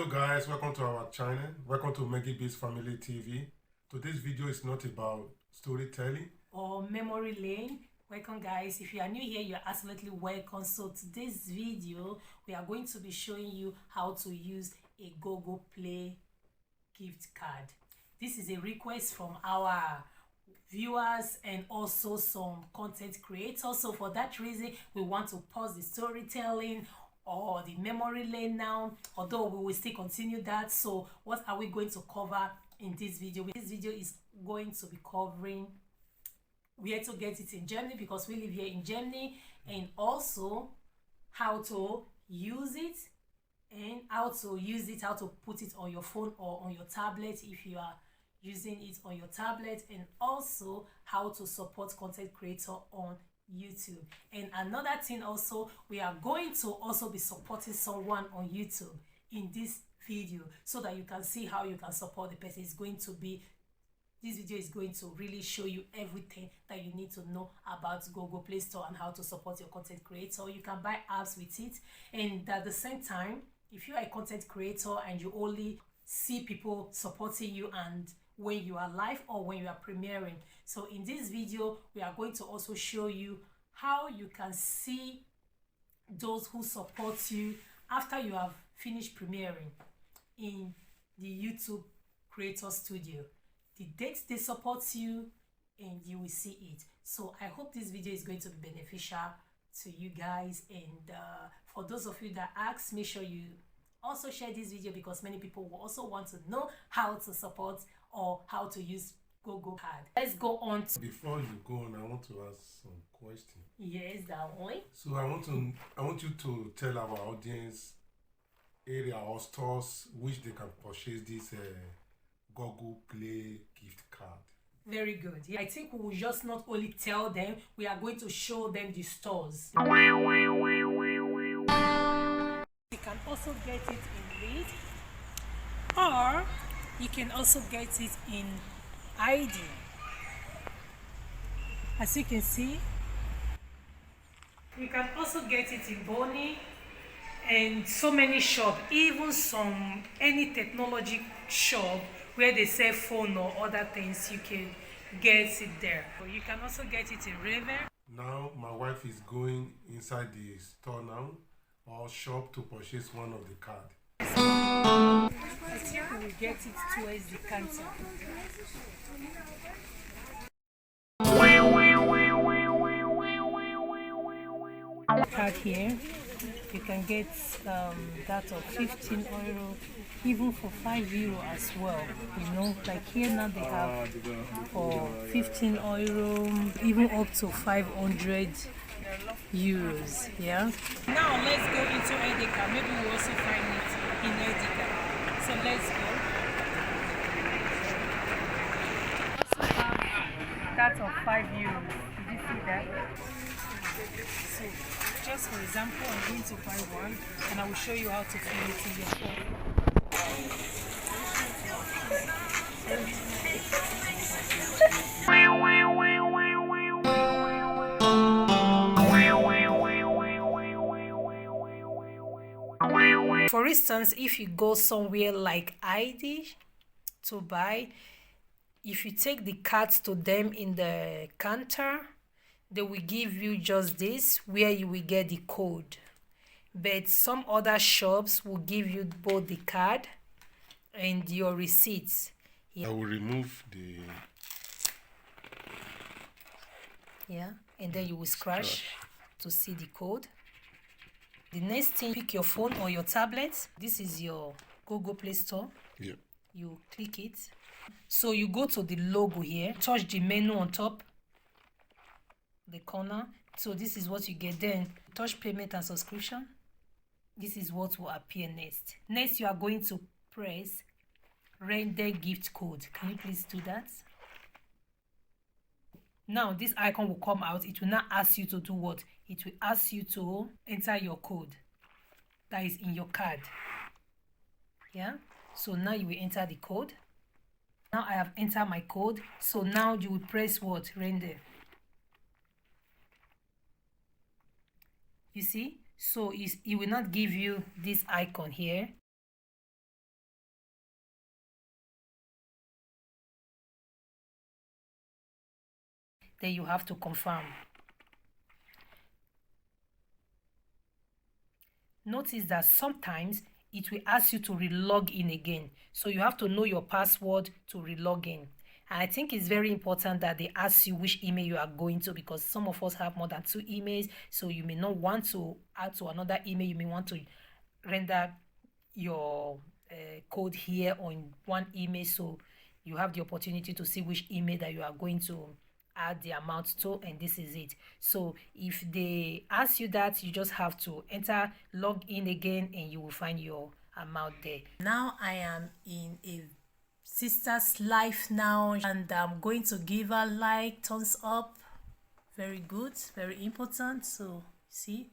Hello guys, welcome to our channel. Welcome to Maggie Biz Family TV. Today's video is not about storytelling or memory lane. Welcome guys. If you are new here, you are absolutely welcome. So today's video, we are going to be showing you how to use a Google Play gift card. This is a request from our viewers and also some content creators. So for that reason, we want to pause the storytelling or the memory lane now, although we will still continue that. So what are we going to cover in this video? This video is going to be covering where to get it in Germany, because we live here in Germany, and also how to use it and how to put it on your phone or on your tablet if you are using it on your tablet, and also how to support content creator on YouTube. And another thing also, we are going to also be supporting someone on YouTube in this video so that you can see how you can support the person. This video is going to really show you everything that you need to know about Google Play Store and how to support your content creator. You can buy apps with it, and at the same time, if you are a content creator and you only see people supporting you and when you are live or when you are premiering. So in this video, we are going to also show you how you can see those who support you after you have finished premiering in the YouTube Creator Studio. The dates they support you, and you will see it. So I hope this video is going to be beneficial to you guys, and for those of you that ask, make sure you also share this video, because many people will also want to know how to support or how to use Google Card. Let's go on. Before you go on, I want to ask some questions. Yes, that one. So I want you to tell our audience area or stores which they can purchase this Google Play gift card. Very good. Yeah, I think we will just not only tell them, we are going to show them the stores. You can also get it in lead, or you can also get it in ID. As you can see, you can also get it in Bonnie and so many shops, even any technology shop where they sell phone or other things, you can get it there. You can also get it in Raven. Now my wife is going inside the store now or shop to purchase one of the cards. I think we will get it towards the counter. Card here, you can get that of 15 euro, even for 5 euro as well. You know, like here now they have for 15 euro, even up to 500 euros. Yeah. Now let's go into Edeka. Maybe we'll also find it in Edeka. So let's go. Also have that of 5 euros. Did you see that? So just for example, I'm going to buy one and I will show you how to fill it in your phone. For instance, if you go somewhere like ID to buy, if you take the cards to them in the counter, they will give you just this, where you will get the code. But some other shops will give you both the card and your receipts. I will remove the... Yeah, and then you will scratch to see the code. The next thing, pick your phone or your tablet. This is your Google Play Store. Yeah. You click it. So you go to the logo here, touch the menu on top, the corner. So this is what you get. Then touch payment and subscription. This is what will appear next. Next, you are going to press render gift code. Can you please do that? Now this icon will come out. It will not ask you to do what? It will ask you to enter your code that is in your card. Yeah, so now you will enter the code. Now I have entered my code. So now you will press what? Render. You see, so it will not give you this icon here. then you have to confirm. Notice that sometimes it will ask you to re-log in again, so you have to know your password to re-log in. And I think it's very important that they ask you which email you are going to, because some of us have more than 2 emails, so you may not want to add to another email. You may want to render your code here on one email, so you have the opportunity to see which email that you are going to add the amount to, and this is it. So if they ask you that, you just have to enter, log in again, and you will find your amount there. Now I am in a sister's life now, and I'm going to give her like, thumbs up. Very good, very important. So see,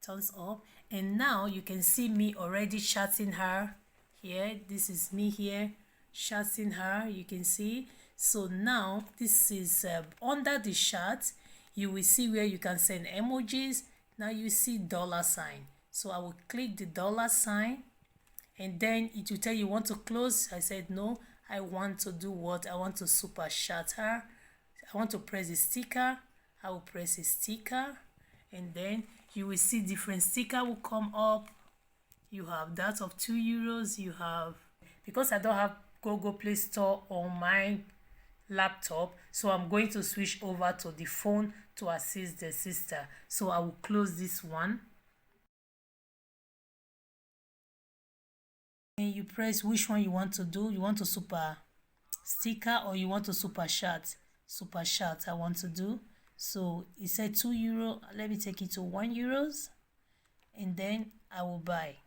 thumbs up. And now you can see me already chatting her here. This is me here chatting her, you can see. So now this is under the chat, you will see where you can send emojis. Now you see $sign, so I will click the $sign, and then it will tell you want to close. I said no, I want to do what? I want to super chat her. I want to press the sticker. I will press a sticker, and then you will see different sticker will come up. You have that of €2. You have, because I don't have Google Play Store on my laptop, so I'm going to switch over to the phone to assist the sister. So I will close this one, and you press which one you want to do. You want to super sticker or you want to super chat? Super chat I want to do. So it said €2. Let me take it to €1, and then I will buy.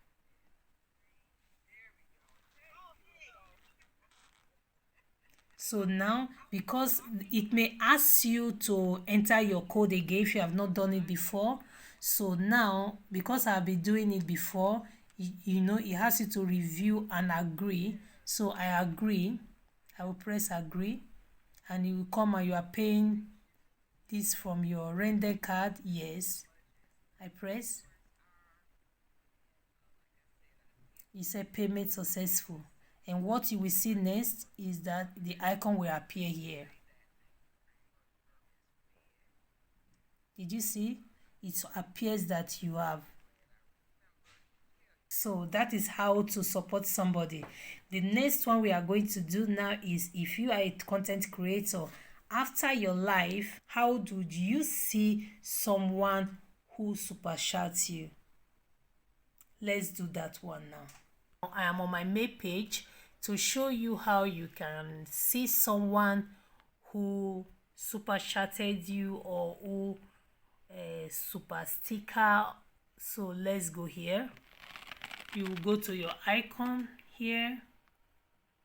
So now, because it may ask you to enter your code again if you have not done it before. So now, because I've been doing it before, you know, it has you to review and agree. So I agree. I will press agree, and it will come and you are paying this from your render card. Yes, I press. It said payment successful. And what you will see next is that the icon will appear here. Did you see? It appears that you have. So that is how to support somebody. The next one we are going to do now is, if you are a content creator, after your life, how do you see someone who super chats you? Let's do that one now. I am on my main page to show you how you can see someone who super chatted you or who super sticker. So let's go here. You go to your icon here,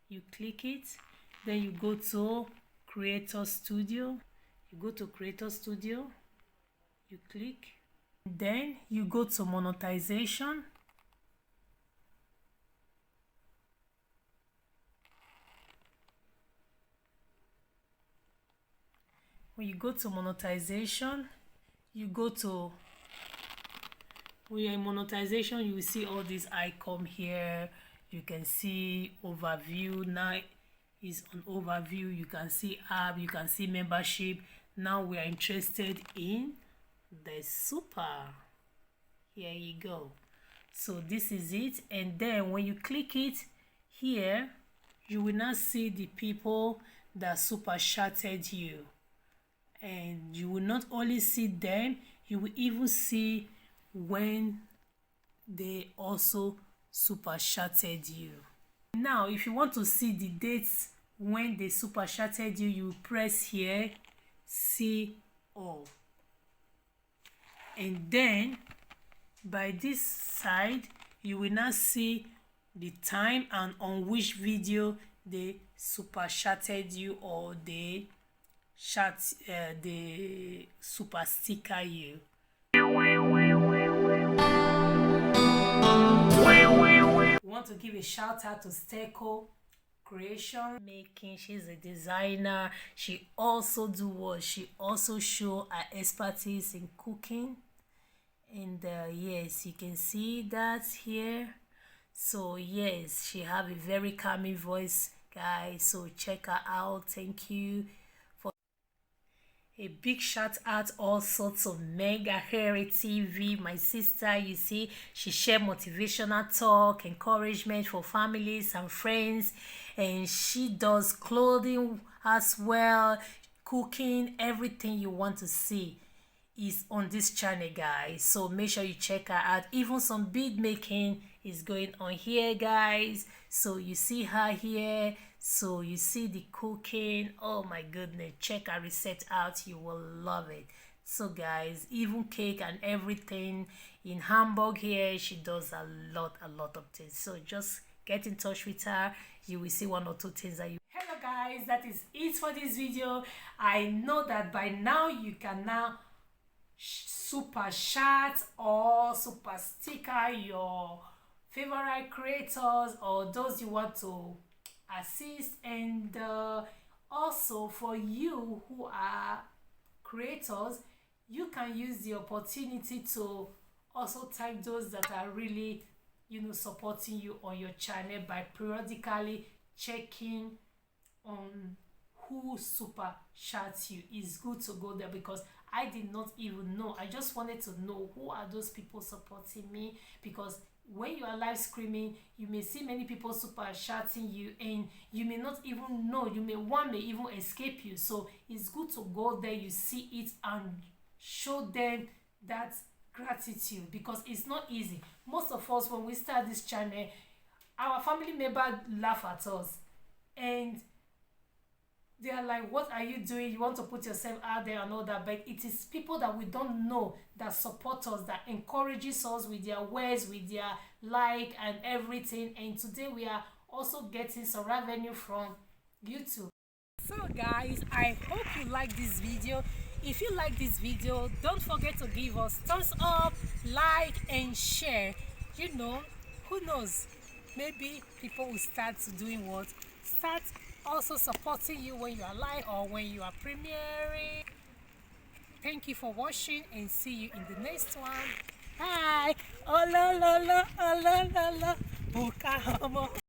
you click it, then you go to Creator Studio. You go to Creator Studio, you click, then you go to monetization. When you go to monetization, you go to, when you're in monetization, you will see all these icons here. You can see overview. Now is on overview. You can see app, you can see membership. Now we are interested in the super. Here you go. So this is it, and then when you click it here, you will now see the people that super chatted you. And you will not only see them, you will even see when they also super chatted you. Now if you want to see the dates when they super chatted you, you press here, see all, and then by this side you will now see the time and on which video they super chatted you or they the super sticker you. Want to give a shout out to Steko Creation Making. She's a designer. She also do what? She also show her expertise in cooking. And yes, you can see that here. So yes, she have a very calming voice, guys. So check her out. Thank you. A big shout out also to Mega Harry TV, my sister. You see, she share motivational talk, encouragement for families and friends, and she does clothing as well, cooking, everything you want to see is on this channel, guys. So make sure you check her out. Even some bead making is going on here, guys. So you see her here, so you see the cooking. Oh my goodness, check her recipe out, you will love it. So guys, even cake and everything in Hamburg here, she does a lot of things. So just get in touch with her, you will see one or two things that you. Hello guys, that is it for this video. I know that by now you can now super chat or super sticker your favorite creators or those you want to assist, and also for you who are creators, you can use the opportunity to also thank those that are really, you know, supporting you on your channel by periodically checking on who super chats you. Is good to go there, because I did not even know. I just wanted to know who are those people supporting me, because when you are live streaming, you may see many people super chatting you, and you may not even know. One may even escape you. So it's good to go there, you see it, and show them that gratitude, because it's not easy. Most of us, when we start this channel, our family members laugh at us, and they are like, what are you doing? You want to put yourself out there and all that. But it is people that we don't know that support us, that encourages us with their words, with their like and everything. And today we are also getting some revenue from YouTube. So guys, I hope you like this video. If you like this video, don't forget to give us thumbs up, like and share. You know, who knows, maybe people will start doing what? Start also supporting you when you are live or when you are premiering. Thank you for watching, and see you in the next one. Bye. Oh la la la, oh la la la.